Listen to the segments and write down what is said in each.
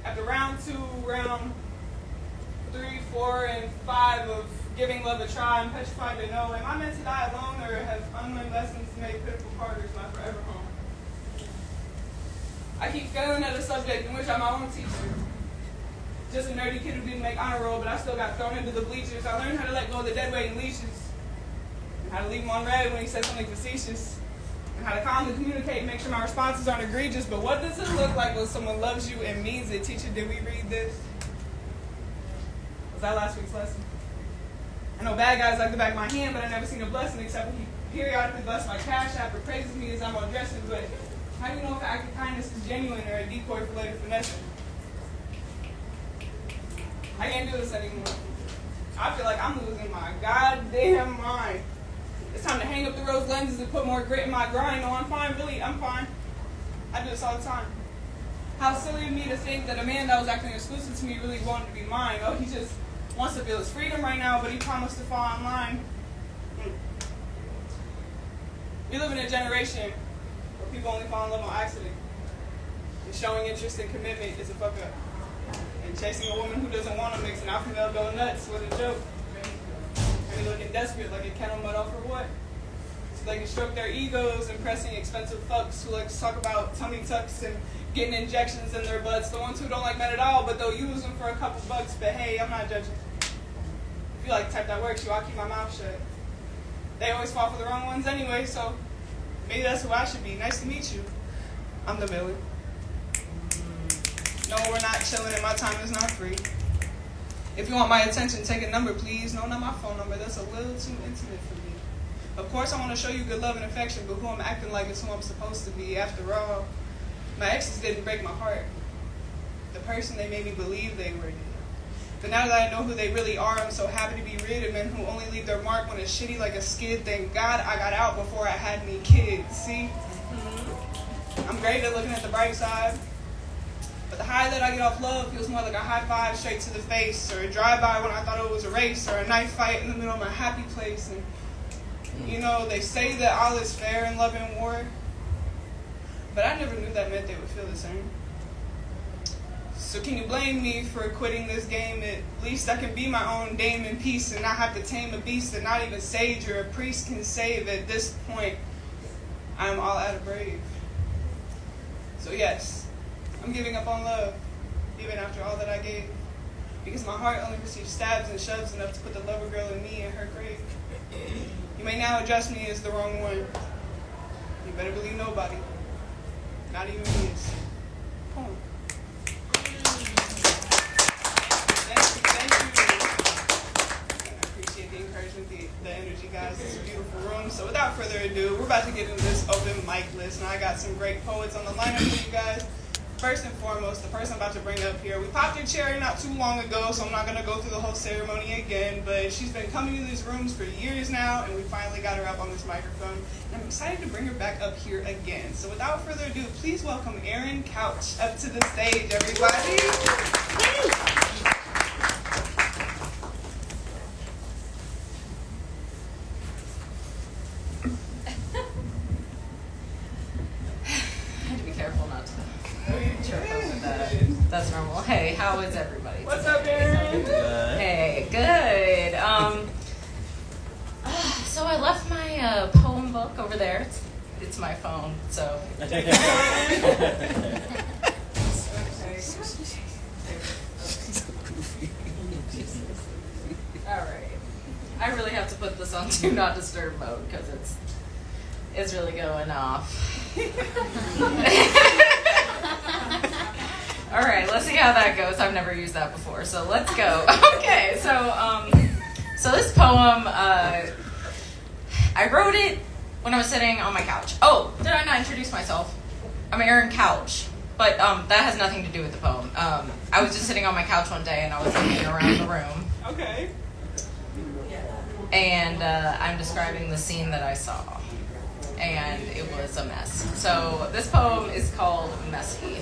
After round 2, round 3, 4, and 5 of giving love a try, I'm petrified to know, am I meant to die alone, or have unlearned lessons made pitiful partners my forever home? I keep failing at a subject in which I'm my own teacher. Just a nerdy kid who didn't make honor roll, but I still got thrown into the bleachers. I learned how to let go of the dead weight and leashes, and how to leave him on red when he said something facetious, and how to calmly communicate and make sure my responses aren't egregious. But what does it look like when someone loves you and means it? Teacher, did we read this? Was that last week's lesson? I know bad guys like the back of my hand, but I never seen a blessing except when he periodically busts my cash app or praises me as I'm undressing. But how do you know if an act of kindness is genuine or a decoy for later finessing? I can't do this anymore. I feel like I'm losing my goddamn mind. It's time to hang up the rose lenses and put more grit in my grind. No, I'm fine, really, I'm fine. I do this all the time. How silly of me to think that a man that was acting exclusive to me really wanted to be mine. Oh, he just wants to feel his freedom right now, but he promised to fall in line. We live in a generation where people only fall in love on accident. And showing interest and commitment is a fuck up. And chasing a woman who doesn't want to makes an alpha male go nuts with a joke. And they looking desperate like a kennel mud off for what? So they can stroke their egos, impressing expensive fucks who like to talk about tummy tucks and getting injections in their butts. The ones who don't like men at all, but they'll use them for a couple bucks. But hey, I'm not judging. If you like the type that works, I'll keep my mouth shut. They always fall for the wrong ones anyway, so maybe that's who I should be. Nice to meet you. I'm the villain. No, we're not chilling and my time is not free. If you want my attention, take a number, please. No, not my phone number. That's a little too intimate for me. Of course, I want to show you good love and affection, but who I'm acting like is who I'm supposed to be. After all, my exes didn't break my heart. The person they made me believe they were. But now that I know who they really are, I'm so happy to be rid of men who only leave their mark when it's shitty like a skid. Thank God I got out before I had any kids. See? I'm great at looking at the bright side. But the high that I get off love feels more like a high five straight to the face, or a drive-by when I thought it was a race, or a knife fight in the middle of my happy place. And, you know, they say that all is fair in love and war, but I never knew that meant they would feel the same. So can you blame me for quitting this game? At least I can be my own dame in peace and not have to tame a beast that not even sage or a priest can save. At this point, I'm all out of brave. So yes, I'm giving up on love, even after all that I gave. Because my heart only receives stabs and shoves enough to put the lover girl in me in her grave. You may now address me as the wrong one. You better believe nobody. Not even me is. Poem. Thank you. And I appreciate the encouragement, the energy, guys. It's a beautiful room. So without further ado, we're about to get into this open mic list. And I got some great poets on the lineup for you guys. First and foremost, the person I'm about to bring up here, we popped her cherry not too long ago, so I'm not going to go through the whole ceremony again, but she's been coming to these rooms for years now, and we finally got her up on this microphone, and I'm excited to bring her back up here again. So without further ado, please welcome Erin Couch up to the stage, everybody. That's normal. Hey, how is everybody? What's up, Erin? Hey, good. So I left my poem book over there. It's my phone, so. All right. I really have to put this on Do Not Disturb mode because it's really going off. All right, let's see how that goes. I've never used that before, so let's go. Okay, so this poem, I wrote it when I was sitting on my couch. Oh, did I not introduce myself? I'm Erin Couch, but that has nothing to do with the poem. I was just sitting on my couch one day, and I was looking around the room. Okay. And I'm describing the scene that I saw, and it was a mess. So this poem is called Messy.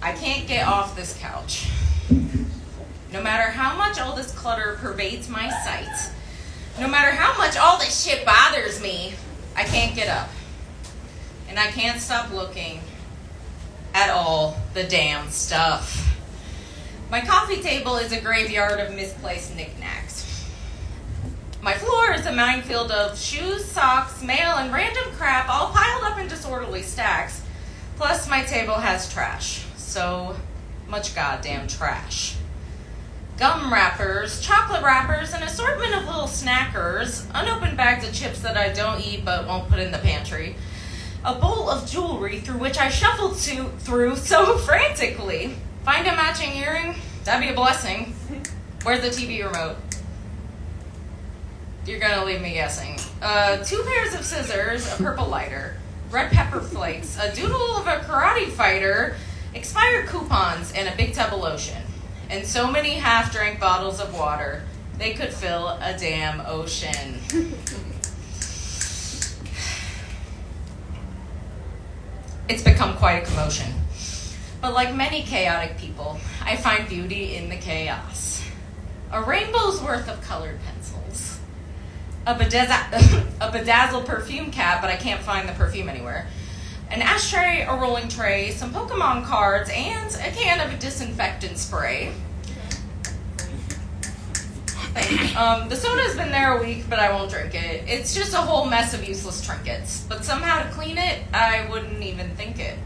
I can't get off this couch. No matter how much all this clutter pervades my sight, no matter how much all this shit bothers me, I can't get up. And I can't stop looking at all The damn stuff. My coffee table is a graveyard of misplaced knickknacks. My floor is a minefield of shoes, socks, mail, and random crap all piled up in disorderly stacks. Plus, my table has trash. So much goddamn trash. Gum wrappers, chocolate wrappers, an assortment of little snackers, unopened bags of chips that I don't eat but won't put in the pantry, a bowl of jewelry through which I shuffled through so frantically. Find a matching earring? That'd be a blessing. Where's the TV remote? You're gonna leave me guessing. 2 pairs of scissors, a purple lighter, red pepper flakes, a doodle of a karate fighter, expired coupons, and a big tub of lotion. And so many half-drank bottles of water, they could fill a damn ocean. It's become quite a commotion. But like many chaotic people, I find beauty in the chaos. A rainbow's worth of colored pencils. A bedazzled perfume cap, but I can't find the perfume anywhere. An ashtray, a rolling tray, some Pokemon cards, and a can of disinfectant spray. The soda's been there a week, but I won't drink it. It's just a whole mess of useless trinkets. But somehow to clean it, I wouldn't even think it.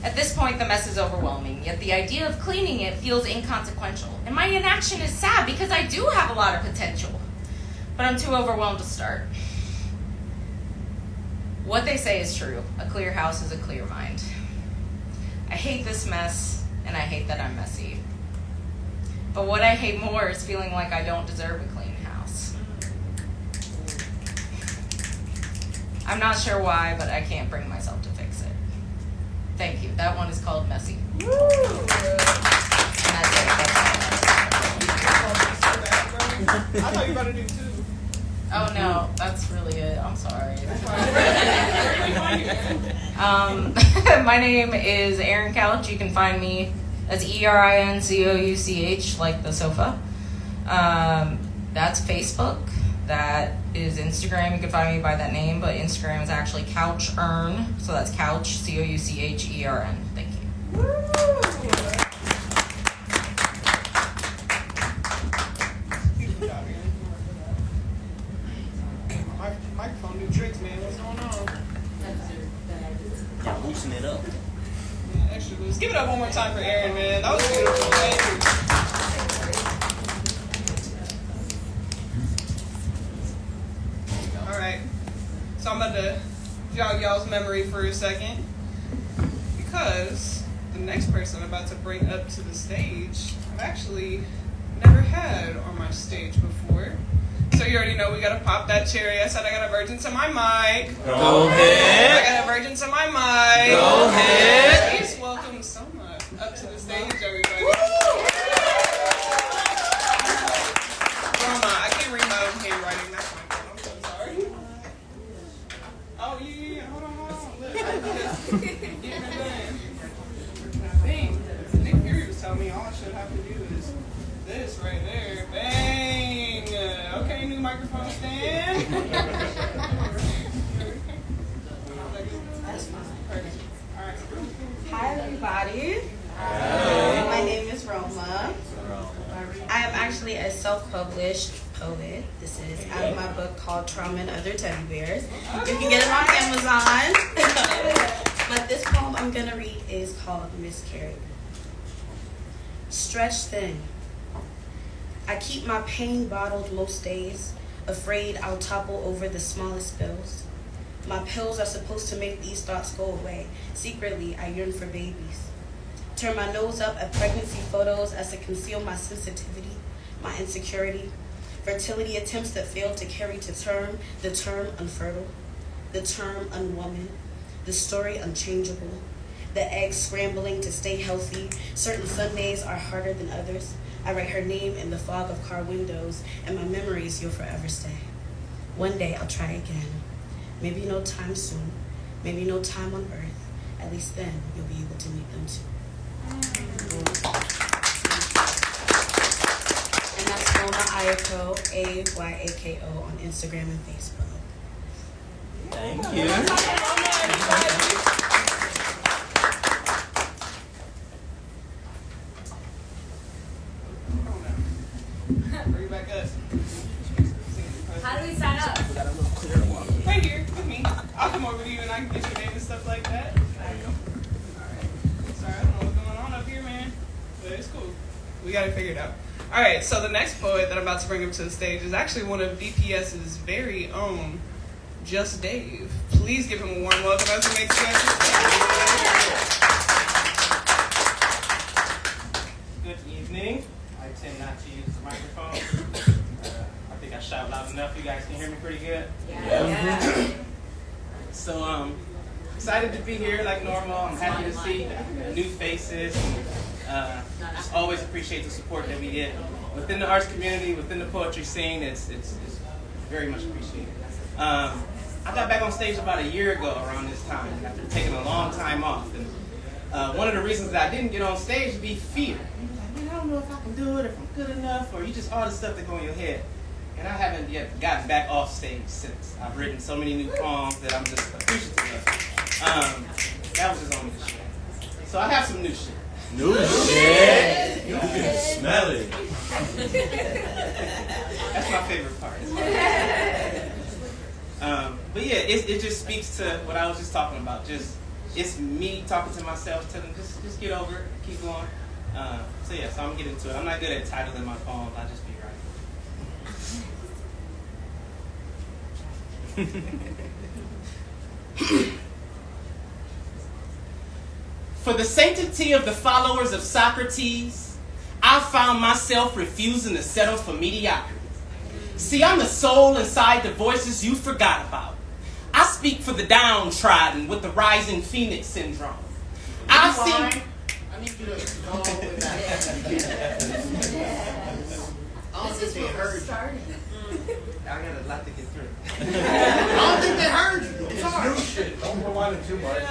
At this point, the mess is overwhelming, yet the idea of cleaning it feels inconsequential. And my inaction is sad because I do have a lot of potential. But I'm too overwhelmed to start. What they say is true. A clear house is a clear mind. I hate this mess, and I hate that I'm messy. But what I hate more is feeling like I don't deserve a clean house. I'm not sure why, but I can't bring myself to fix it. Thank you. That one is called Messy. Woo! And that's it. I thought you were about to do 2. Oh no, that's really it. I'm sorry. My name is Erin Couch. You can find me as ERINCOUCH, like the sofa. That's Facebook. That is Instagram. You can find me by that name, but Instagram is actually Couch Earn. So that's Couch, COUCHERN. Thank you. Woo! My microphone do tricks, man. What's going on? Y'all loosen it up. Yeah, extra loose. Give it up one more time for Erin, man. That was beautiful. Thank you. All right. So I'm about to jog y'all's memory for a second because the next person I'm about to bring up to the stage, I've actually never had on my stage before. So you already know we gotta pop that cherry. I said I got a virgin to my mic. Go ahead. I got a virgin to my mic. Go ahead. Please welcome Soma up to the stage, everybody. Roma, I can't read my own handwriting. That's my fault. I'm so sorry. Oh yeah. Hold on. Look, I just getting it done. Dang. Nick Fury was telling me all I should have to do is this right there. Bang. Okay, new microphone stand. That's fine. Perfect. All right. Hi, everybody. Hi. My name is Roma. I am actually a self-published poet. This is out of my book called Trauma and Other Teddy Bears. You can get it on Amazon. But this poem I'm going to read is called Miscarried. Stretched thin. I keep my pain bottled most days, afraid I'll topple over the smallest spills. My pills are supposed to make these thoughts go away. Secretly, I yearn for babies. Turn my nose up at pregnancy photos as to conceal my sensitivity, my insecurity. Fertility attempts that fail to carry to term, the term unfertile, the term unwoman, the story unchangeable, the eggs scrambling to stay healthy. Certain Sundays are harder than others. I write her name in the fog of car windows, and my memories you'll forever stay. One day I'll try again. Maybe no time soon. Maybe no time on earth. At least then you'll be able to meet them too. And that's Roma Ayako, AYAKO on Instagram and Facebook. Thank you. We got it figured out. All right, so the next poet that I'm about to bring up to the stage is actually one of DPS's very own, Just Dave. Please give him a warm welcome as he makes his Good evening. I tend not to use the microphone. I think I shout loud enough. You guys can hear me pretty good? Yeah. So, excited to be here like normal. I'm happy to see new faces. Just always appreciate the support that we get within the arts community, within the poetry scene. It's very much appreciated. I got back on stage about a year ago around this time after taking a long time off. And one of the reasons that I didn't get on stage would be fear. Like, man, I don't know if I can do it, if I'm good enough, or you just all the stuff that go in your head. And I haven't yet gotten back off stage since. I've written so many new poems that I'm just appreciative of. That was just only the shit. So I have some new shit. New shit. You can smell it. That's my favorite part. But yeah, it just speaks to what I was just talking about. It's me talking to myself, telling just get over it, keep going. So I'm gonna get into it. I'm not good at titling my poems. I just be writing. For the sanctity of the followers of Socrates, I found myself refusing to settle for mediocrity. See, I'm the soul inside the voices you forgot about. I speak for the downtrodden with the rising phoenix syndrome. I've seen... I need you to go with that. I don't think they heard you. I got a lot to get through. I don't think they heard you. It's hard. New shit. Don't rewind it too much.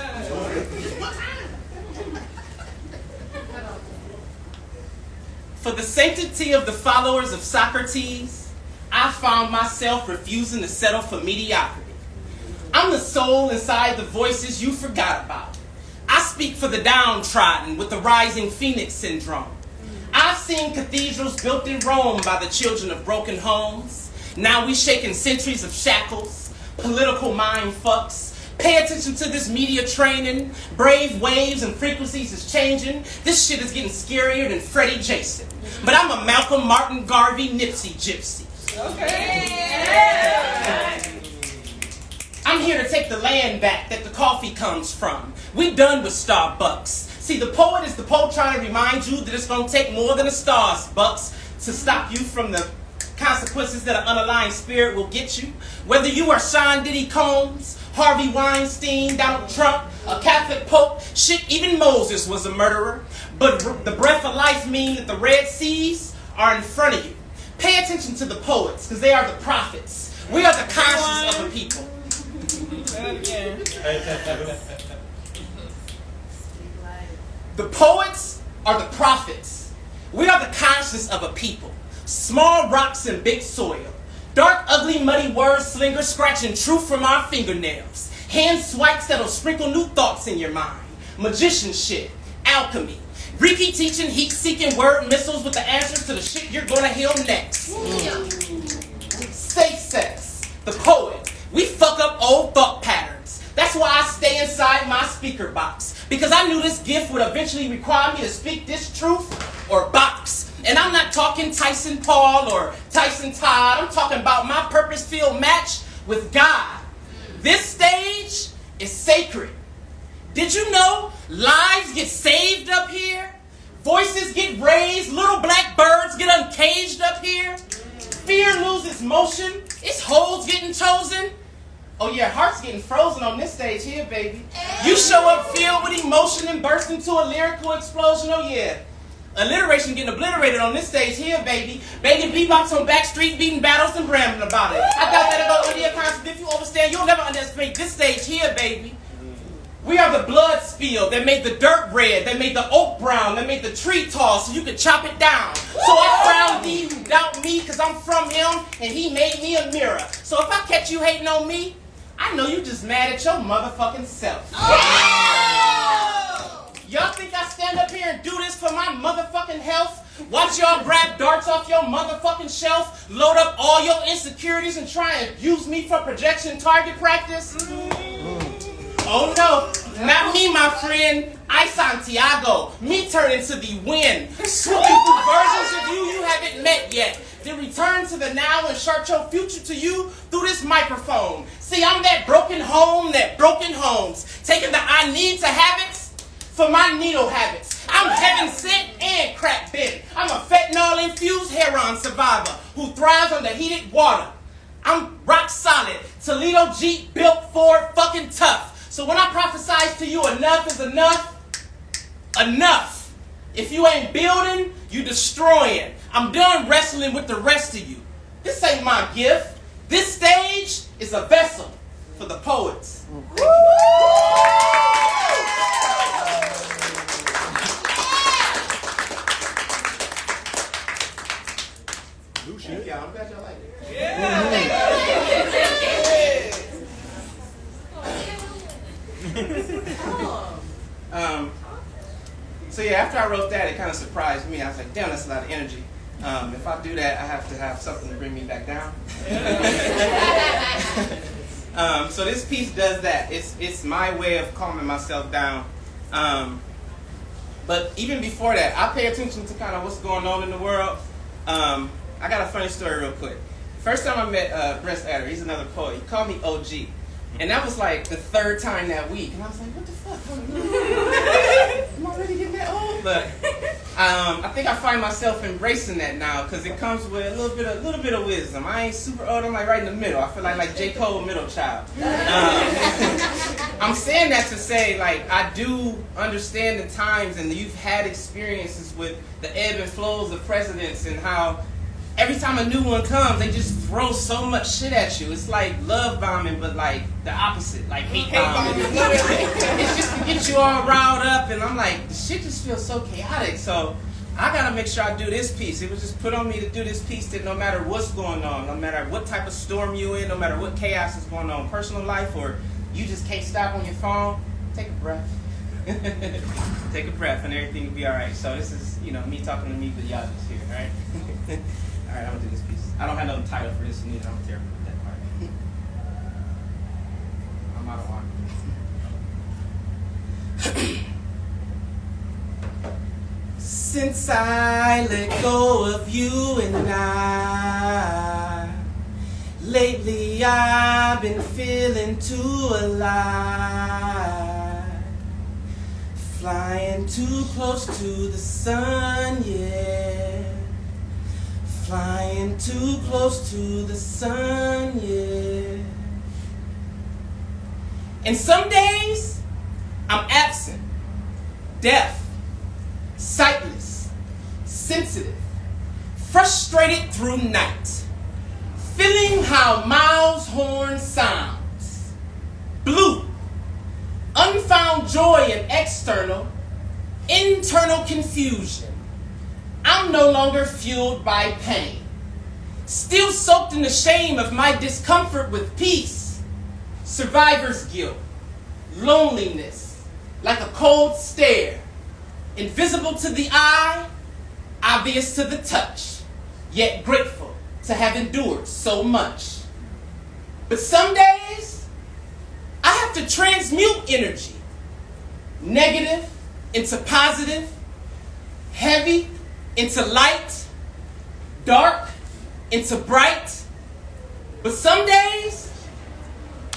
For the sanctity of the followers of Socrates, I found myself refusing to settle for mediocrity. I'm the soul inside the voices you forgot about. I speak for the downtrodden with the rising phoenix syndrome. I've seen cathedrals built in Rome by the children of broken homes. Now we shaking centuries of shackles, political mind fucks. Pay attention to this media training. Brave waves and frequencies is changing. This shit is getting scarier than Freddie Jason. But I'm a Malcolm Martin Garvey Nipsey gypsy. Okay. I'm here to take the land back that the coffee comes from. We done with Starbucks. See, the poet is the poet trying to remind you that it's going to take more than a Starbucks to stop you from the consequences that an unaligned spirit will get you. Whether you are Sean Diddy Combs, Harvey Weinstein, Donald Trump, a Catholic Pope, shit, even Moses was a murderer. But the breath of life means that the Red Seas are in front of you. Pay attention to the poets, because they are the prophets. We are the conscience of the people. The poets are the prophets. We are the conscience of a people. Small rocks and big soil. Dark, ugly, muddy word slingers scratching truth from our fingernails. Hand swipes that'll sprinkle new thoughts in your mind. Magician shit. Alchemy. Reiki teaching, heat-seeking word missiles with the answers to the shit you're gonna heal next. Safe sex. The poet. We fuck up old thought patterns. That's why I stay inside my speaker box. Because I knew this gift would eventually require me to speak this truth or box. And I'm not talking Tyson Paul or Tyson Todd. I'm talking about my purpose-filled match with God. This stage is sacred. Did you know lives get saved up here? Voices get raised. Little black birds get uncaged up here. Fear loses motion. It's holes getting chosen. Oh yeah, hearts getting frozen on this stage here, baby. You show up filled with emotion and burst into a lyrical explosion. Oh yeah. Alliteration getting obliterated on this stage here, baby. Begging bebops on backstreet, beating battles and rambling about it. I thought that about India concept. If you understand, you'll never underestimate this stage here, baby. We are the blood spill that made the dirt red, that made the oak brown, that made the tree tall so you could chop it down. So I crown thee who doubt me because I'm from him and he made me a mirror. So if I catch you hating on me, I know you just mad at your motherfucking self. Y'all think I stand up here and do this for my motherfucking health? Watch y'all grab darts off your motherfucking shelf, load up all your insecurities and try and use me for projection target practice? Oh no, Not me, my friend. I, Santiago. Me turn into the wind. Swooping through versions of you haven't met yet. Then return to the now and chart your future to you through this microphone. See, I'm that broken home that broken homes. Taking the I need to habits for my needle habits. I'm heaven sent and crack bent. I'm a fentanyl infused heron survivor who thrives under heated water. I'm rock solid. Toledo Jeep built Ford fucking tough. So when I prophesize to you enough is enough, enough. If you ain't building, you destroying. I'm done wrestling with the rest of you. This ain't my gift. This stage is a vessel for the poets. Thank y'all. I'm glad y'all like it. So yeah, after I wrote that, it kind of surprised me. I was like, damn, that's a lot of energy. If I do that, I have to have something to bring me back down. So this piece does that. It's my way of calming myself down. But even before that, I pay attention to kind of what's going on in the world. I got a funny story real quick. First time I met Brest Adder, he's another poet. He called me OG. And that was like the third time that week. And I was like, what the fuck? I'm already getting that old? But I think I find myself embracing that now because it comes with a little bit of wisdom. I ain't super old. I'm like right in the middle. I feel like J. Cole middle child. I'm saying that to say, like, I do understand the times and you've had experiences with the ebb and flows of presidents and how every time a new one comes, they just throw so much shit at you. It's like love bombing, but like the opposite, like hate bombing. It's just to get you all riled up, and I'm like, the shit just feels so chaotic. So I gotta make sure I do this piece. It was just put on me to do this piece that no matter what's going on, no matter what type of storm you in, no matter what chaos is going on, personal life, or you just can't stop on your phone, take a breath. Take a breath and everything will be all right. So this is, me talking to me, but y'all just here, all right? All right, I'm gonna do this piece. I don't have no title for this neither. I'm terrible with that part. I'm out of line. Since I let go of you and I, lately I've been feeling too alive. Flying too close to the sun, yeah. Flying too close to the sun, yeah. And some days, I'm absent, deaf, sightless, sensitive, frustrated through night, feeling how Miles' horn sounds, blue, unfound joy and external, internal confusion. I'm no longer fueled by pain, still soaked in the shame of my discomfort with peace, survivor's guilt, loneliness, like a cold stare, invisible to the eye, obvious to the touch, yet grateful to have endured so much. But some days, I have to transmute energy, negative into positive, heavy into light, dark into bright. But some days,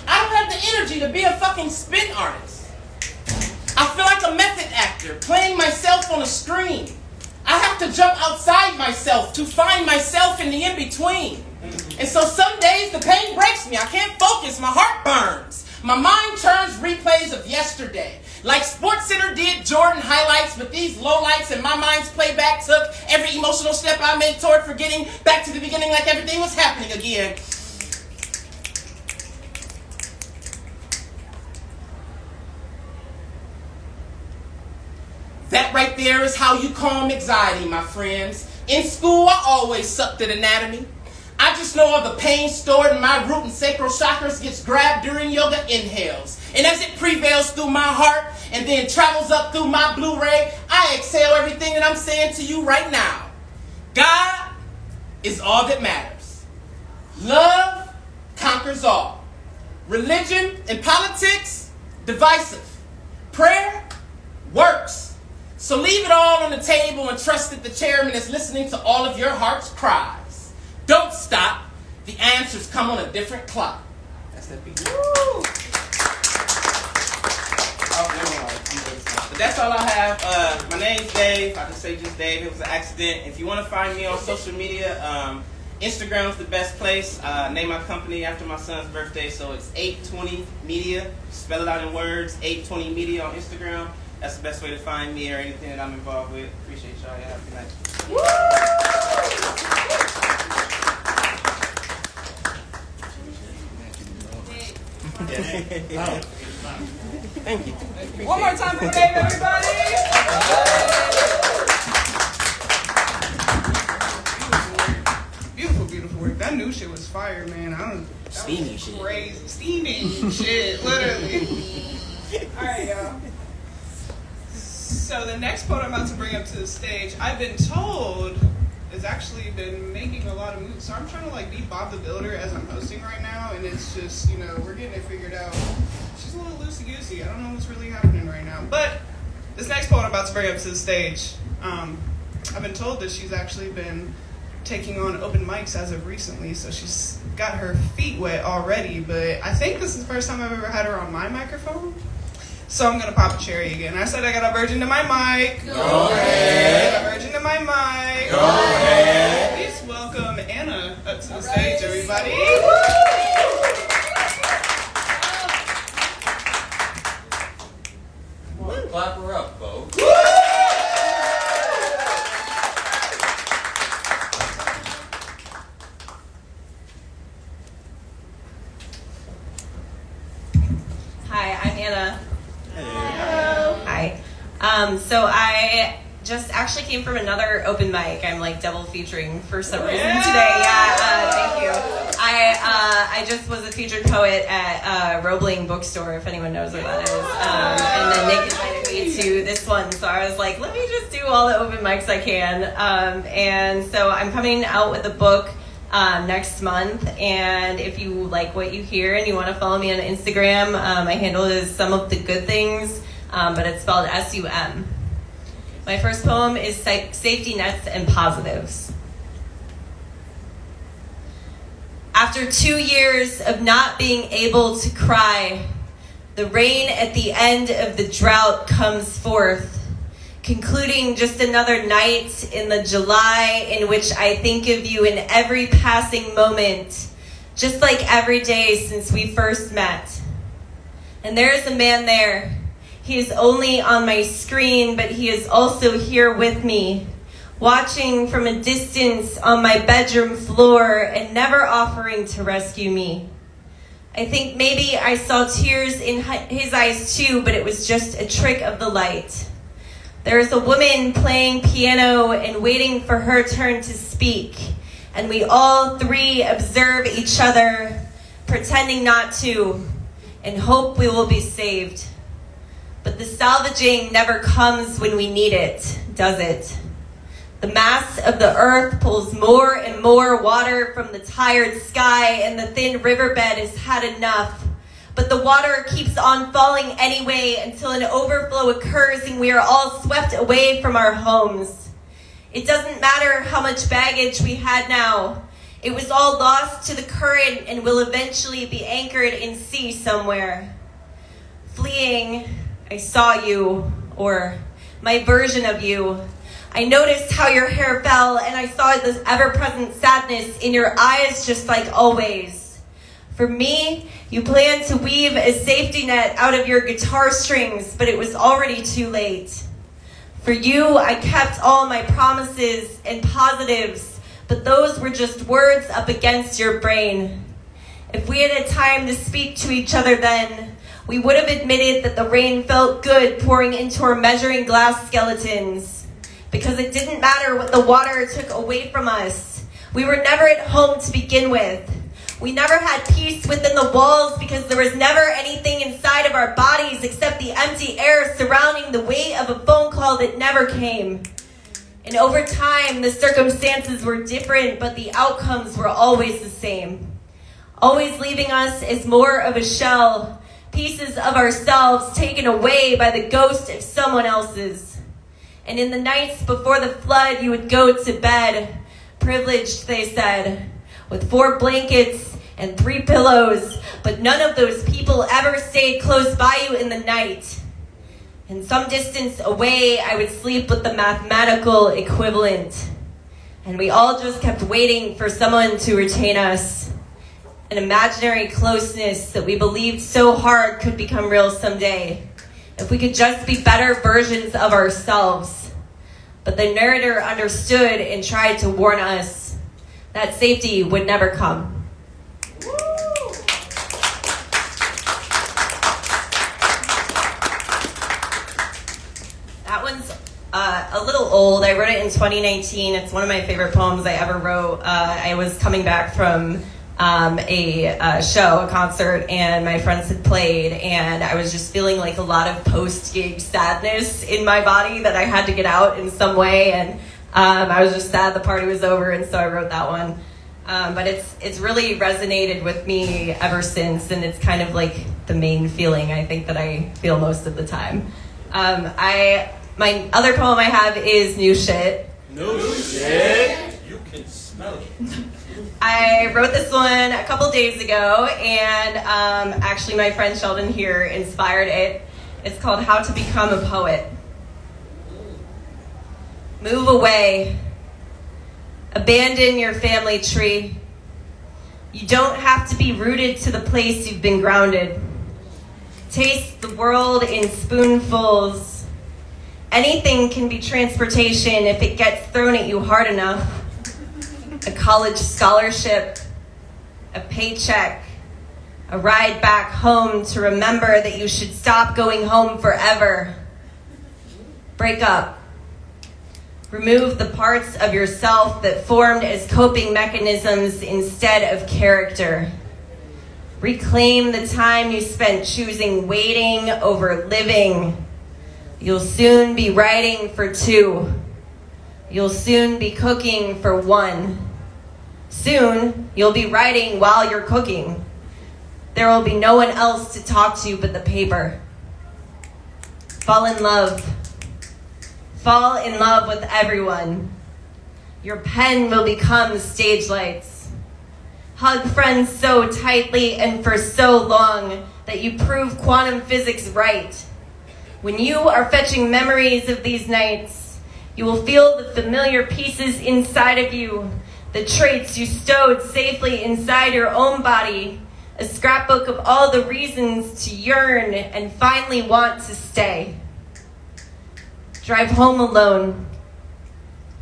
I don't have the energy to be a fucking spin artist. I feel like a method actor playing myself on a screen. I have to jump outside myself to find myself in the in-between. And so some days the pain breaks me. I can't focus. My heart burns. My mind turns replays of yesterday. Like SportsCenter did Jordan highlights, but these lowlights in my mind's playback took every emotional step I made toward forgetting back to the beginning like everything was happening again. That right there is how you calm anxiety, my friends. In school, I always sucked at anatomy. I just know all the pain stored in my root and sacral chakras gets grabbed during yoga inhales. And as it prevails through my heart and then travels up through my Blu-ray, I exhale everything that I'm saying to you right now. God is all that matters. Love conquers all. Religion and politics, divisive. Prayer works. So leave it all on the table and trust that the chairman is listening to all of your heart's cries. Don't stop. The answers come on a different clock. That's that beat. Woo! Oh, never mind. But that's all I have. My name's Dave. I can say just Dave. It was an accident. If you want to find me on social media, Instagram's the best place. Name my company after my son's birthday, so it's 820 Media. Spell it out in words. 820 Media on Instagram. That's the best way to find me or anything that I'm involved with. Appreciate y'all. Y'all have a good night. Thank you. One more time for Dave, everybody. Beautiful, beautiful work. That new shit was fire, man. Steamy shit. Crazy. Steamy shit, literally. All right, y'all. So the next poet I'm about to bring up to the stage, I've been told, has actually been making a lot of moves. So I'm trying to like be Bob the Builder as I'm hosting right now, and it's just, we're getting it figured out. She's a little loosey-goosey. I don't know what's really happening right now. But this next poet I'm about to bring up to the stage, I've been told that she's actually been taking on open mics as of recently, so she's got her feet wet already, but I think this is the first time I've ever had her on my microphone. So I'm going to pop a cherry again. I said I got a virgin to my mic. Go ahead. I got a virgin to my mic. Go ahead. Please welcome Anna up to the stage, everybody. Clap her up, folks. Hi, I'm Anna. Hello. Hi. So I just actually came from another open mic. I'm like double featuring for some reason today. Yeah, thank you. I just was a featured poet at Roebling Bookstore, if anyone knows where that is. And then Nick invited me to this one, so I was like, let me just do all the open mics I can. And so I'm coming out with a book next month, and if you like what you hear and you want to follow me on Instagram, my handle is Some of the Good Things, but it's spelled S-U-M. My first poem is Safety Nets and Positives. After 2 years of not being able to cry, the rain at the end of the drought comes forth, concluding just another night in the July in which I think of you in every passing moment, just like every day since we first met. And there is a man there. He is only on my screen, but he is also here with me, watching from a distance on my bedroom floor and never offering to rescue me. I think maybe I saw tears in his eyes too, but it was just a trick of the light. There is a woman playing piano and waiting for her turn to speak, and we all three observe each other, pretending not to, and hope we will be saved. But the salvaging never comes when we need it, does it? The mass of the earth pulls more and more water from the tired sky, and the thin riverbed has had enough. But the water keeps on falling anyway until an overflow occurs and we are all swept away from our homes. It doesn't matter how much baggage we had now. It was all lost to the current and will eventually be anchored in sea somewhere. Fleeing, I saw you, or my version of you. I noticed how your hair fell, and I saw this ever-present sadness in your eyes, just like always. For me, you planned to weave a safety net out of your guitar strings, but it was already too late. For you, I kept all my promises and positives, but those were just words up against your brain. If we had had time to speak to each other then, we would have admitted that the rain felt good pouring into our measuring glass skeletons. Because it didn't matter what the water took away from us. We were never at home to begin with. We never had peace within the walls because there was never anything inside of our bodies except the empty air surrounding the weight of a phone call that never came. And over time, the circumstances were different, but the outcomes were always the same. Always leaving us as more of a shell, pieces of ourselves taken away by the ghost of someone else's. And in the nights before the flood, you would go to bed, privileged, they said, with 4 blankets and 3 pillows, but none of those people ever stayed close by you in the night. And some distance away, I would sleep with the mathematical equivalent. And we all just kept waiting for someone to retain us. An imaginary closeness that we believed so hard could become real someday. If we could just be better versions of ourselves. But the narrator understood and tried to warn us that safety would never come. That one's a little old. I wrote it in 2019. It's one of my favorite poems I ever wrote. I was coming back from a show, a concert, and my friends had played, and I was just feeling like a lot of post-gig sadness in my body that I had to get out in some way, and I was just sad the party was over, and so I wrote that one. But it's really resonated with me ever since, and it's kind of like the main feeling I think that I feel most of the time. My other poem I have is New Shit. New shit. You can smell it. I wrote this one a couple days ago, and actually my friend Sheldon here inspired it. It's called How to Become a Poet. Move away. Abandon your family tree. You don't have to be rooted to the place you've been grounded. Taste the world in spoonfuls. Anything can be transportation if it gets thrown at you hard enough. A college scholarship, a paycheck, a ride back home to remember that you should stop going home forever. Break up. Remove the parts of yourself that formed as coping mechanisms instead of character. Reclaim the time you spent choosing waiting over living. You'll soon be writing for 2. You'll soon be cooking for 1. Soon, you'll be writing while you're cooking. There will be no one else to talk to but the paper. Fall in love. Fall in love with everyone. Your pen will become stage lights. Hug friends so tightly and for so long that you prove quantum physics right. When you are fetching memories of these nights, you will feel the familiar pieces inside of you, the traits you stowed safely inside your own body, a scrapbook of all the reasons to yearn and finally want to stay. Drive home alone.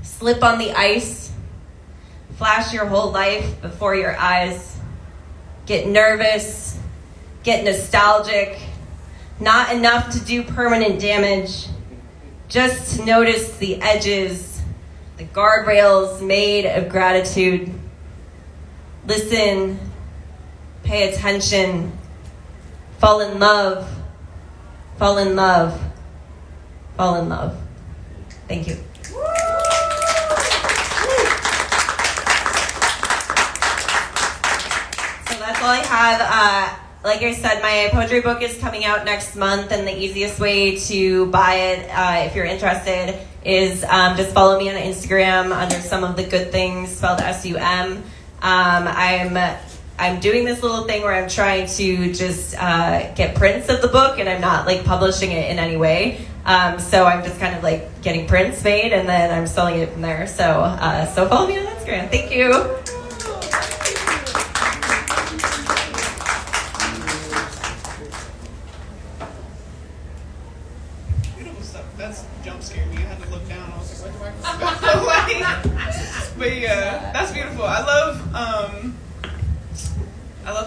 Slip on the ice. Flash your whole life before your eyes. Get nervous. Get nostalgic. Not enough to do permanent damage. Just to notice the edges, the guardrails made of gratitude. Listen. Pay attention. Fall in love. Fall in love. Fall in love. Thank you. So that's all I have. Like I said, my poetry book is coming out next month, and the easiest way to buy it, if you're interested, is just follow me on Instagram under Some of the Good Things, spelled SUM. I'm doing this little thing where I'm trying to just get prints of the book, and I'm not like publishing it in any way. So I'm just kind of like getting prints made, and then I'm selling it from there. So follow me on Instagram. Thank you. Beautiful stuff. That's jump scared me. I had to look down. I was like, where do I go? But yeah, that's beautiful. I love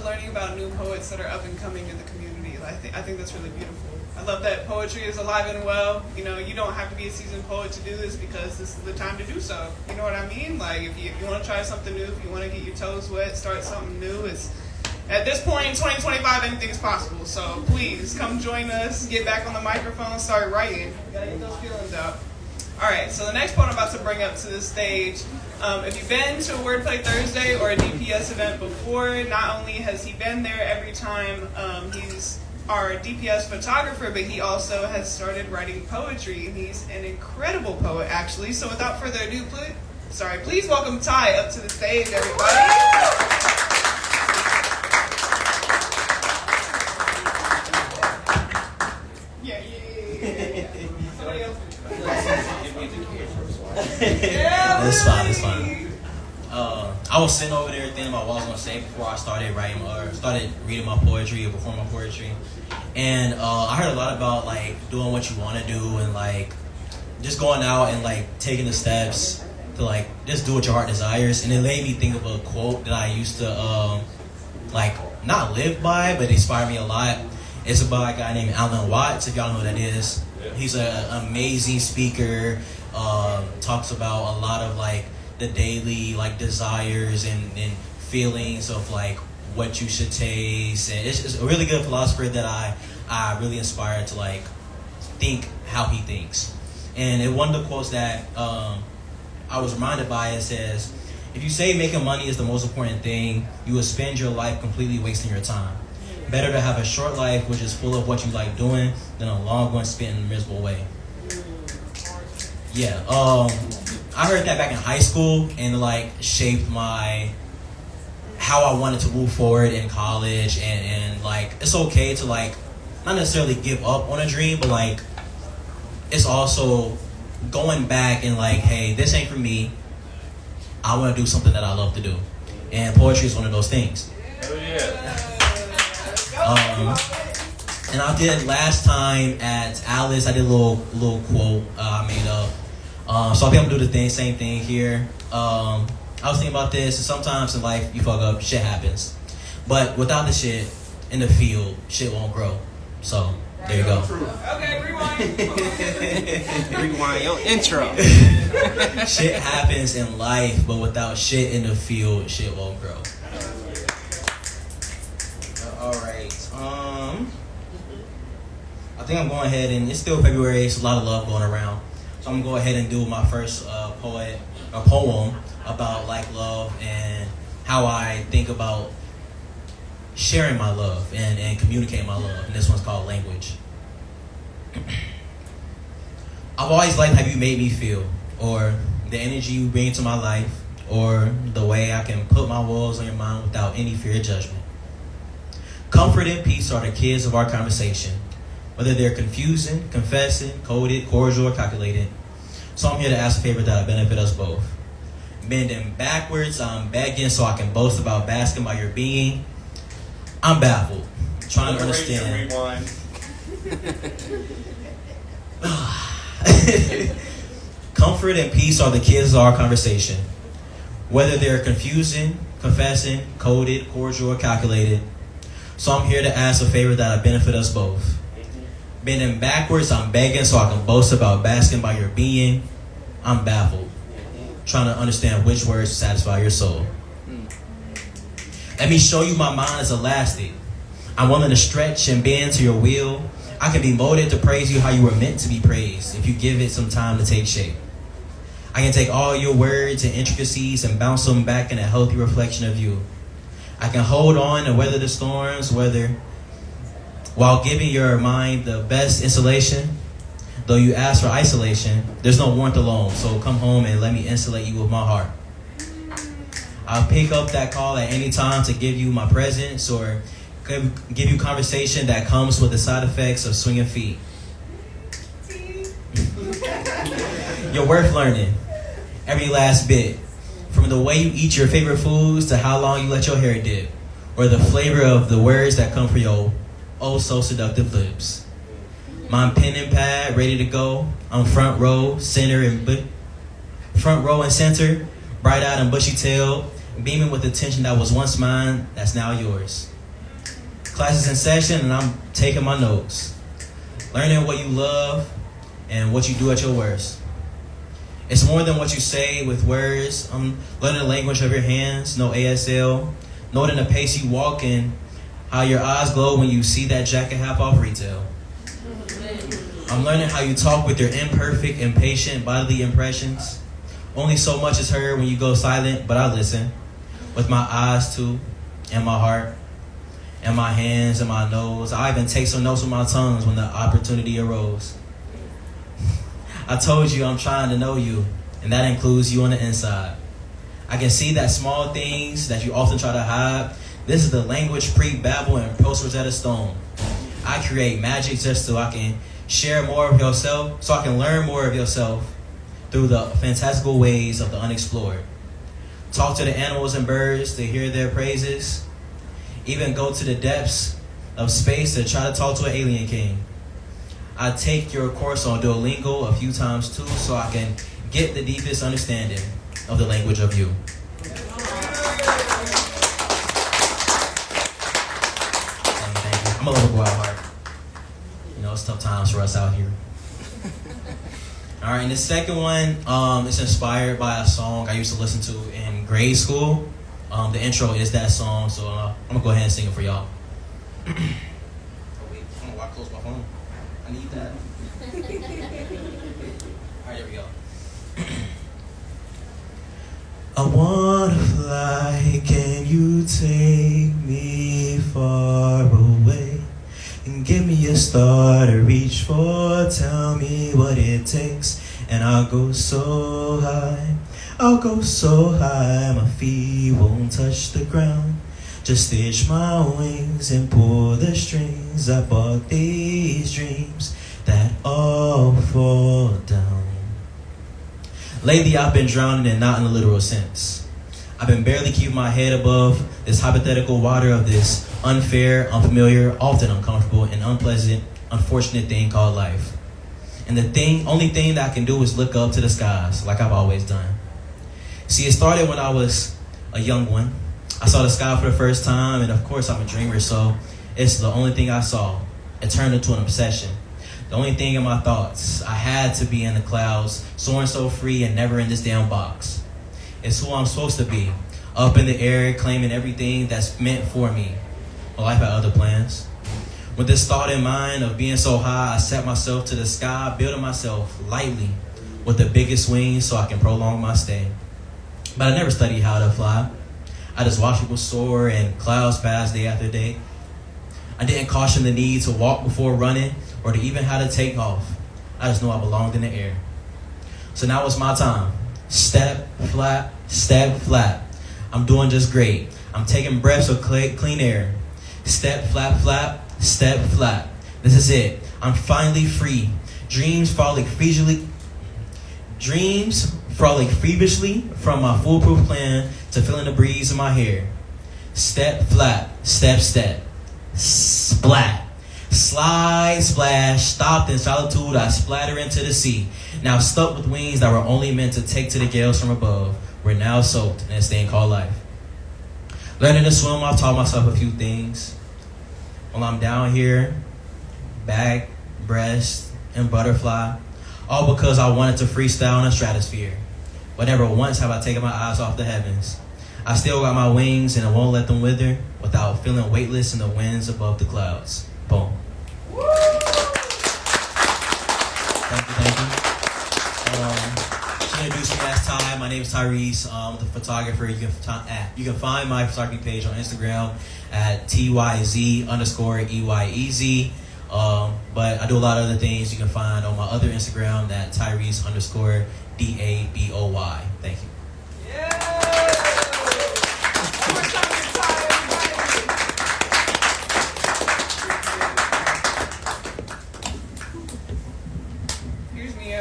learning about new poets that are up and coming in the community. I think that's really beautiful. I love that poetry is alive and well. You know, you don't have to be a seasoned poet to do this because this is the time to do so. You know what I mean? Like, if you want to try something new, if you want to get your toes wet, start something new, at this point in 2025, anything's possible. So please come join us, get back on the microphone, start writing. You gotta get those feelings out. All right, so the next poet I'm about to bring up to the stage, if you've been to a Wordplay Thursday or a DPS event before, not only has he been there every time he's our DPS photographer, but he also has started writing poetry, and he's an incredible poet, actually. So without further ado, please welcome Ty up to the stage, everybody. Yeah. Somebody else. It's fine. I was sitting over there thinking about what I was gonna say before I started writing or started reading my poetry or performing my poetry, and I heard a lot about like doing what you want to do and like just going out and like taking the steps to like just do what your heart desires, and it made me think of a quote that I used to like not live by, but inspired me a lot. It's about a guy named Alan Watts. If y'all know who that is, he's an amazing speaker. Talks about a lot of like the daily like desires and feelings of like what you should taste, and it's a really good philosopher that I really inspired to like think how he thinks. And one of the quotes that I was reminded by, it says, if you say making money is the most important thing, you will spend your life completely wasting your time. Better to have a short life which is full of what you like doing than a long one spent in a miserable way. Yeah, I heard that back in high school, and it like shaped how I wanted to move forward in college, and like it's okay to like not necessarily give up on a dream, but like it's also going back and like, hey, this ain't for me. I want to do something that I love to do, and poetry is one of those things. Oh yeah. And I did last time at Alice. I did a little quote I made up. So I'll be able to do the same thing here. I was thinking about this, and sometimes in life you fuck up, shit happens. But without the shit in the field, shit won't grow. So there you go. Okay, rewind. Rewind your intro. Shit happens in life, but without shit in the field, shit won't grow. All right. I think I'm going ahead, and it's still February. It's a lot of love going around. So I'm gonna go ahead and do my first poem about like love and how I think about sharing my love and communicating my love. And this one's called Language. I've always liked how you made me feel, or the energy you bring to my life, or the way I can put my words on your mind without any fear of judgment. Comfort and peace are the kids of our conversation, whether they're confusing, confessing, coded, cordial, or calculated. So I'm here to ask a favor that will benefit us both. Bending backwards, I'm begging so I can boast about basking by your being. I'm baffled, trying to understand. Comfort and peace are the kids of our conversation, whether they're confusing, confessing, coded, cordial, or calculated. So I'm here to ask a favor that will benefit us both. Bending backwards, I'm begging so I can boast about basking by your being. I'm baffled, trying to understand which words satisfy your soul. Let me show you my mind is elastic. I'm willing to stretch and bend to your will. I can be molded to praise you how you were meant to be praised if you give it some time to take shape. I can take all your words and intricacies and bounce them back in a healthy reflection of you. I can hold on and weather the storms, while giving your mind the best insulation. Though you ask for isolation, there's no warmth alone, so come home and let me insulate you with my heart. I'll pick up that call at any time to give you my presence, or give you conversation that comes with the side effects of swinging feet. You're worth learning, every last bit. From the way you eat your favorite foods to how long you let your hair dip, or the flavor of the words that come from your oh so seductive lips. My pen and pad ready to go. I'm front row and center, bright-eyed and bushy-tailed, beaming with attention that was once mine, that's now yours. Class is in session and I'm taking my notes, learning what you love and what you do at your worst. It's more than what you say with words. I'm learning the language of your hands, no ASL, noting the pace you walk in, how your eyes glow when you see that jacket half off retail. I'm learning how you talk with your imperfect, impatient bodily impressions. Only so much is heard when you go silent, but I listen with my eyes too and my heart. and my hands and my nose. I even take some notes with my tongues when the opportunity arose. I told you I'm trying to know you, and that includes you on the inside. I can see that small things that you often try to hide. This is the language pre-Babel and post-Rosetta Stone. I create magic just so I can share more of yourself, so I can learn more of yourself through the fantastical ways of the unexplored. Talk to the animals and birds to hear their praises. Even go to the depths of space to try to talk to an alien king. I take your course on Duolingo a few times too, so I can get the deepest understanding of the language of you. Thank you. I'm a little boy at heart. You know, it's tough times for us out here. All right, and the second one is inspired by a song I used to listen to in grade school. The intro is that song, so I'm gonna go ahead and sing it for y'all. Oh wait, I don't know why I closed my phone. I need that. All right, here we go. I wanna fly, can you take me far away? And give me a star to reach for, tell me what it takes. And I'll go so high, my feet won't touch the ground. Just stitch my wings and pull the strings. I bought these dreams that all fall down. Lately I've been drowning and not in a literal sense. I've been barely keeping my head above this hypothetical water of this unfair, unfamiliar, often uncomfortable, and unpleasant, unfortunate thing called life. And the only thing that I can do is look up to the skies, like I've always done. See, it started when I was a young one. I saw the sky for the first time, and of course I'm a dreamer, so it's the only thing I saw. It turned into an obsession. The only thing in my thoughts, I had to be in the clouds, soaring so free and never in this damn box. It's who I'm supposed to be, up in the air, claiming everything that's meant for me. My life had other plans. With this thought in mind of being so high, I set myself to the sky, building myself lightly with the biggest wings so I can prolong my stay. But I never studied how to fly. I just watched people soar and clouds pass day after day. I didn't caution the need to walk before running or to even how to take off. I just knew I belonged in the air. So now it's my time. Step, flap, step, flap. I'm doing just great. I'm taking breaths of clean air. Step, flap, flap, step, flap. This is it. I'm finally free. Dreams frolic feverishly from my foolproof plan to feeling the breeze in my hair. Step, flap, step, step. Splat. Slide, splash, stopped in solitude, I splatter into the sea. Now stuck with wings that were only meant to take to the gales from above. We're now soaked in this thing called life. Learning to swim, I've taught myself a few things. While I'm down here, back, breast, and butterfly, all because I wanted to freestyle in the stratosphere. But never once have I taken my eyes off the heavens. I still got my wings and I won't let them wither without feeling weightless in the winds above the clouds. Boom. Thank you. She introduced me as Ty. My name is Tyrese. I'm the photographer. You can find my photography page on Instagram at TYZ_EYEZ. But I do a lot of other things you can find on my other Instagram at Tyrese_DABOY. Thank you.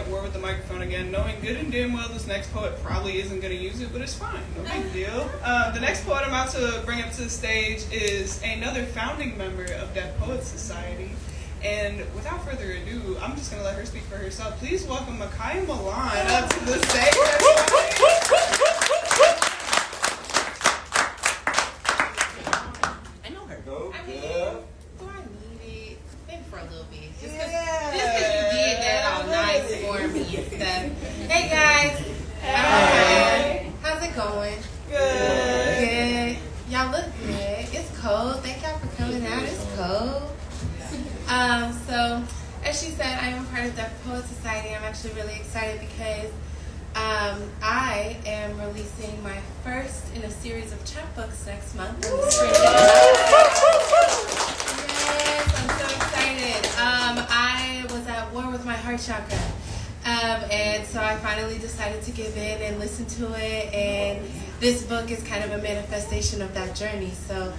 Word with the microphone again, knowing good and damn well this next poet probably isn't going to use it, but it's fine, no big deal. The next poet I'm about to bring up to the stage is another founding member of Deaf Poets Society, and without further ado, I'm just going to let her speak for herself. Please welcome Micaiah Milan up to the stage. I know her. Go, I mean, girl. do I need it? Maybe for a little bit. Just because you did that all nice for me and stuff. Hey guys. Hey. How's it going? Good. Y'all look good. It's cold. Thank y'all for coming out. It's cold. So, as she said, I am a part of Deaf Poets Society. I'm actually really excited because I am releasing my first in a series of chapbooks next month in the spring. Yes, I'm so excited. I was at war with my heart chakra. And so I finally decided to give in and listen to it. And this book is kind of a manifestation of that journey. So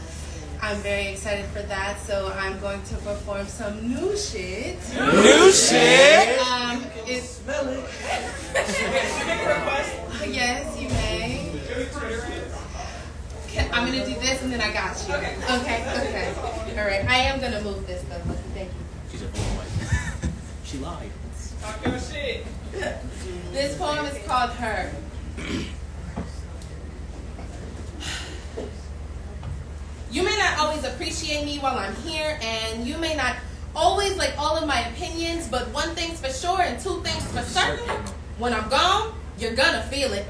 I'm very excited for that. So I'm going to perform some new shit. New shit? Smell it. Yes, you may. I'm going to do this and then I got you. Okay. All right. I am going to move this though. Thank you. She said, oh my. She lied. Talk your shit. This poem is called Her. You may not always appreciate me while I'm here, and you may not always like all of my opinions, but one thing's for sure and two things for certain. When I'm gone, you're gonna feel it.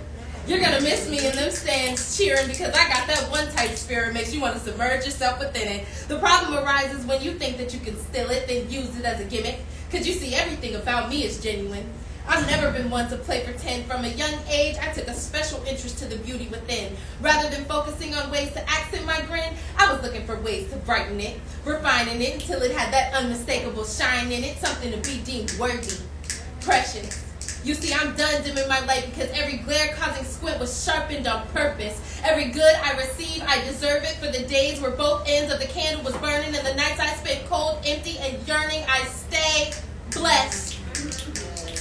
You're gonna miss me in them stands cheering because I got that one type spirit makes you want to submerge yourself within it. The problem arises when you think that you can steal it, then use it as a gimmick. Cause you see everything about me is genuine. I've never been one to play pretend. From a young age, I took a special interest to the beauty within. Rather than focusing on ways to accent my grin, I was looking for ways to brighten it, refining it until it had that unmistakable shine in it, something to be deemed worthy, precious. You see, I'm done dimming my light because every glare-causing squint was sharpened on purpose. Every good I receive, I deserve it. For the days where both ends of the candle was burning and the nights I spent cold, empty, and yearning, I stay blessed.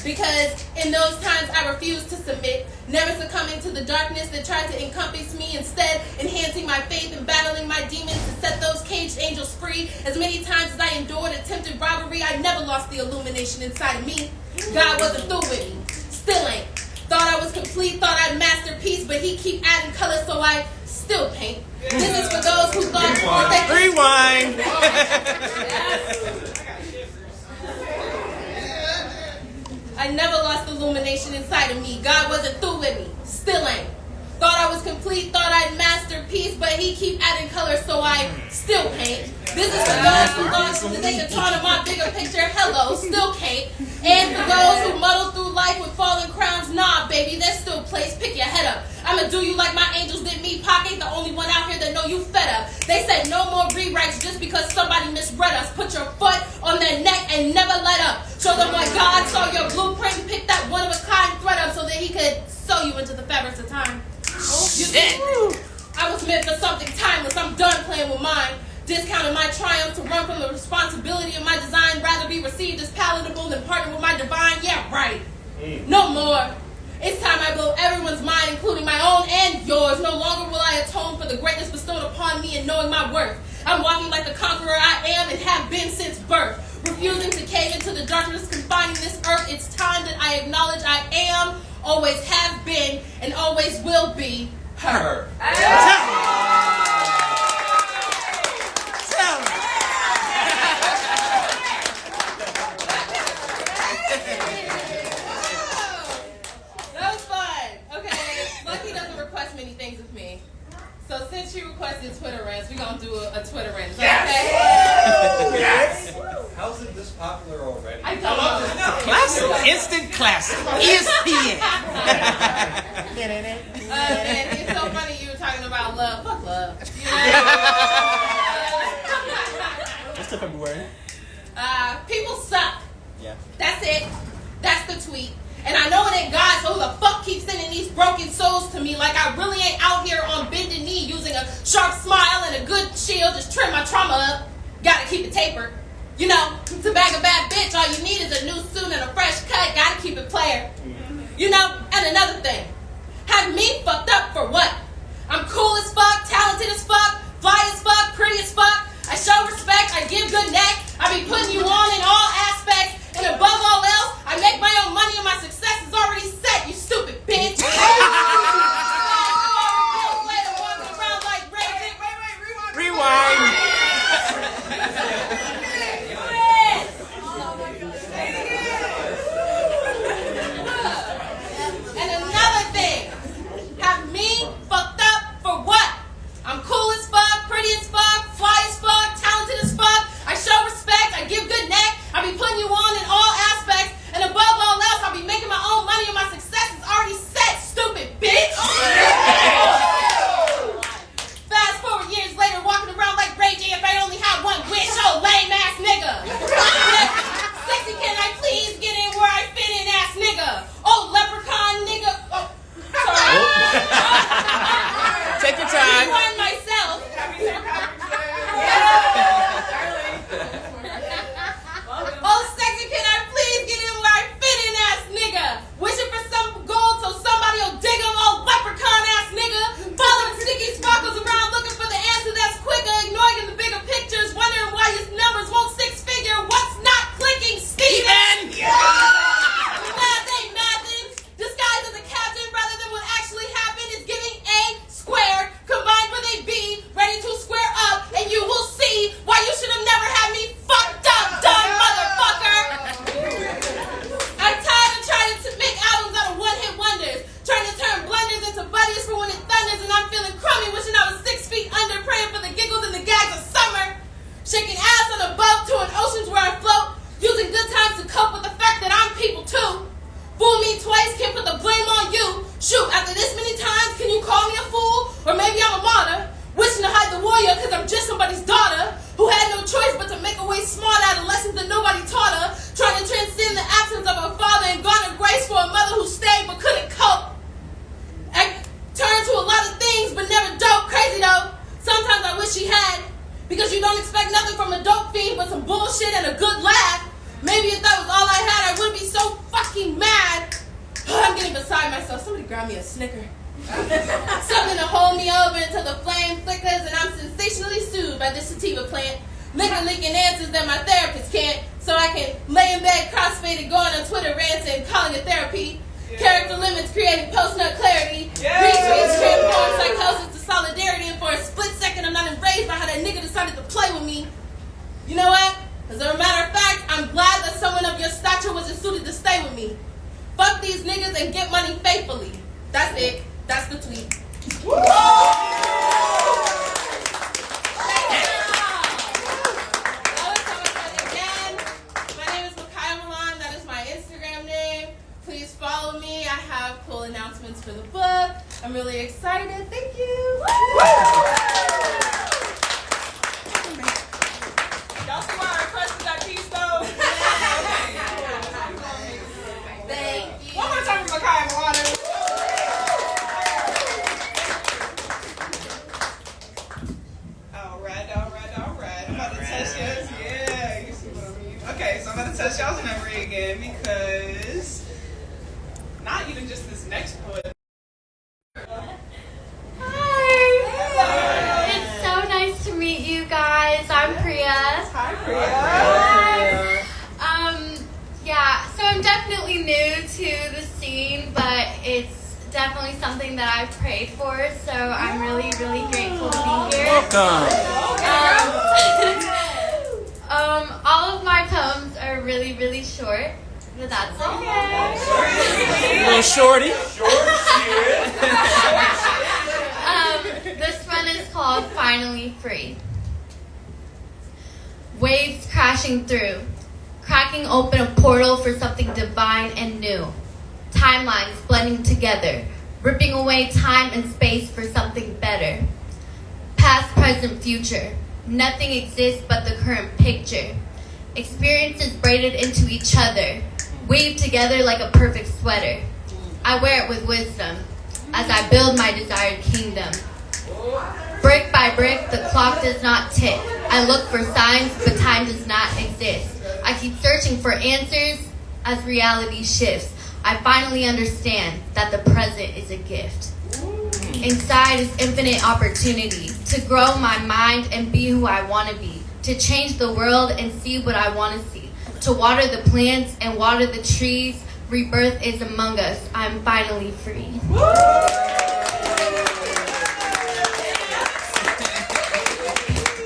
Because in those times I refused to submit, never succumbing to the darkness that tried to encompass me, instead enhancing my faith and battling my demons to set those caged angels free. As many times as I endured attempted robbery, I never lost the illumination inside of me. God wasn't through with me, still ain't. Thought I was complete, thought I'd masterpiece, but he keep adding color, so I still paint. This is for those who thought... Rewind! I never lost illumination inside of me. God wasn't through with me, still ain't. Thought I was complete, thought I'd masterpiece, but he keep adding color, so I still paint. This is for those who lost to take a ton of my bigger picture, hello, still can't. And for those who muddle through life with fallen crowns, nah, baby, there's still place, pick your head up. I'ma do you like my angels did me. Pac ain't the only one out here that know you fed up. They said no more rewrites just because somebody misread us. Put your foot on their neck and never let up. Show them why God saw your blueprint and picked that one-of-a-kind thread up so that he could sew you into the fabrics of time. You see, I was meant for something timeless. I'm done playing with mine. Discounting my triumph to run from the responsibility of my design. Rather be received as palatable than partner with my divine. Yeah, right. No more. It's time I blow everyone's mind, including my own and yours. No longer will I atone for the greatness bestowed upon me and knowing my worth. I'm walking like the conqueror I am and have been since birth. Refusing to cave into the darkness confining this earth. It's time that I acknowledge I am, always have been, and always will be her. That was fun. Okay, Lucky doesn't request many things with me. So since she requested Twitter rants, we're going to do a Twitter rant. Is that okay? Yes! How's it this popular already? I don't know. Classic. Instant classic. ESPN. And it's so funny you were talking about love. Fuck love. You know? What's the February? People suck. Yeah. That's it. That's the tweet. And I know it ain't God, so who the fuck keeps sending these broken souls to me like I really ain't out here on bended knee using a sharp smile and a good shield just trim my trauma up. Gotta keep it tapered. You know, to bag a bad bitch, all you need is a new suit and a fresh cut. Gotta keep it player. You know, and another thing. Have me fucked up for what? I'm cool as fuck, talented as fuck, fly as fuck, pretty as fuck. I show respect, I give good neck. I be putting you on in all aspects. And above all else, I make my own money and my success is already set, you stupid bitch. Rewind. And another thing, have me fucked up for what? I'm cool as fuck, pretty as fuck, fly as fuck, talented as fuck. I show respect, I give good neck. I be putting you on in all aspects. And above all else, I'll be making my own money and my twice, can't put the blame on you. Shoot, after this many times, can you call me a fool? Or maybe I'm a martyr, wishing to hide the warrior because I'm just somebody's daughter who had no choice but to make her way smart out of lessons that nobody taught her, trying to transcend the absence of her father and garner grace for a mother who stayed but couldn't cope. I turned to a lot of things but never dope. Crazy though, sometimes I wish she had, because you don't expect nothing from a dope fiend but some bullshit and a good laugh. Maybe if that was all I had, I wouldn't be so fucking mad. I'm getting beside myself. Somebody grab me a Snicker. Something to hold me over until the flame flickers and I'm sensationally soothed by this sativa plant. Leaking answers that my therapist can't, so I can lay in bed cross-faded, going on Twitter rants and calling it therapy. Character limits creating post-nut clarity. Retweets transform psychosis to solidarity, and for a split second I'm not enraged by how that nigga decided to play with me. You know what? As a matter of fact, I'm glad that someone of your stature wasn't suited to stay with me. Fuck these niggas and get money faithfully. That's it. That's the tweet. Woo! Again, my name is Makaya Milan. That is my Instagram name. Please follow me. I have cool announcements for the book. I'm really excited. Thank you. Y'all see why I requested that piece though? Thank you. One more time for Makaya Milano. Alright. I'm about to test yours. Yeah, you see what I mean? Okay, so I'm about to test y'all's memory again because not even just this next poet. It's so nice to meet you guys. I'm Priya. Hi, Priya. Yeah, so I'm definitely new to the scene, but it's definitely something that I prayed for, so I'm really, really grateful to be here. All of my poems are really, really short, but that's okay. Little shorty. This one is called Finally Free. Waves crashing through, cracking open a portal for something divine and new. Timelines blending together, ripping away time and space for something better. Past, present, future. Nothing exists but the current picture. Experiences braided into each other, weaved together like a perfect sweater. I wear it with wisdom as I build my desired kingdom. Brick by brick, the clock does not tick. I look for signs, but time does not exist. I keep searching for answers as reality shifts. I finally understand that the present is a gift. Inside is infinite opportunity to grow my mind and be who I want to be, to change the world and see what I want to see, to water the plants and water the trees. Rebirth is among us. I'm finally free.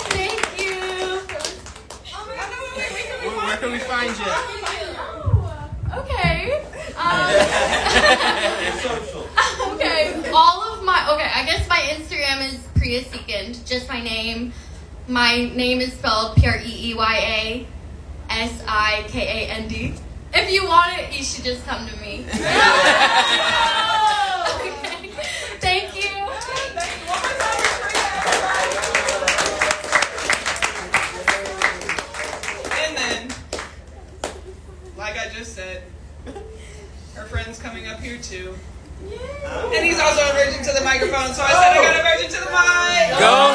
Thank you. Where can we find you? Okay. Social. Okay. I guess my Instagram is Priya Sikand, just my name. My name is spelled PREEYASIKAND. If you want it, you should just come to me. Okay. Thank you. And then, like I just said, her friend's coming up here too. And he's also a virgin to the microphone, so I said I got a virgin to the mic. Go